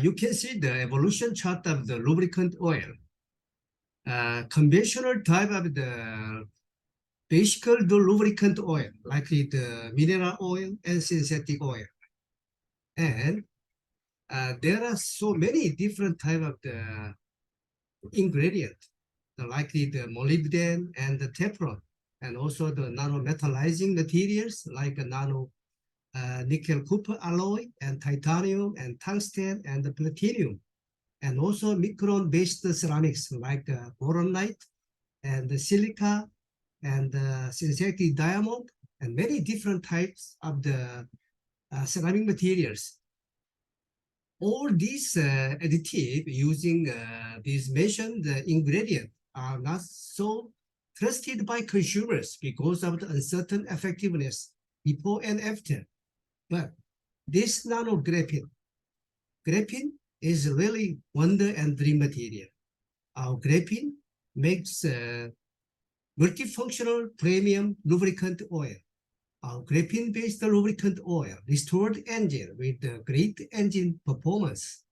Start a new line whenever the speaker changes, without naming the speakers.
You can see the evolution chart of the lubricant oil. Conventional type of the basically the lubricant oil, like the mineral oil and synthetic oil. And there are so many different type of the ingredient, like the molybdenum and the teflon, and also the nanometallizing materials like nano nickel copper alloy and titanium and tungsten and the platinum, and also micron-based ceramics like boronite and the silica and synthetic diamond and many different types of the ceramic materials. All these additive using these mentioned ingredient are not so trusted by consumers because of the uncertain effectiveness before and after. But this nano graphene is really wonder and dream material. Our graphene makes multifunctional premium lubricant oil. Our graphene-based lubricant oil restored engine with great engine performance.